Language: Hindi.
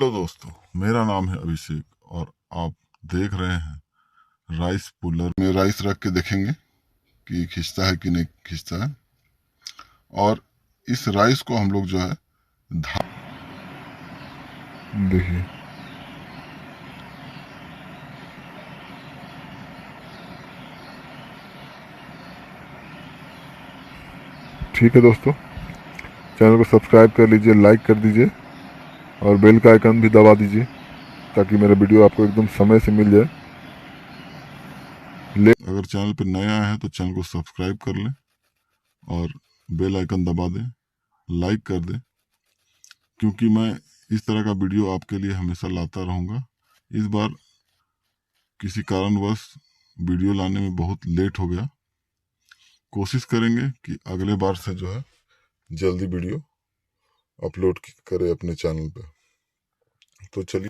हेलो दोस्तों, मेरा नाम है अभिषेक और आप देख रहे हैं राइस पुलर में राइस रख के देखेंगे कि खींचता है कि नहीं खींचता है। और इस राइस को हम लोग जो है देखिए, ठीक है दोस्तों, चैनल को सब्सक्राइब कर लीजिए, लाइक कर दीजिए और बेल का आइकन भी दबा दीजिए ताकि मेरा वीडियो आपको एकदम समय से मिल जाए। अगर चैनल पर नया है तो चैनल को सब्सक्राइब कर लें और बेल आइकन दबा दें, लाइक कर दें, क्योंकि मैं इस तरह का वीडियो आपके लिए हमेशा लाता रहूँगा। इस बार किसी कारणवश वीडियो लाने में बहुत लेट हो गया। कोशिश करेंगे कि अगले बार से जो है जल्दी वीडियो अपलोड करें अपने चैनल पे। तो चलिए।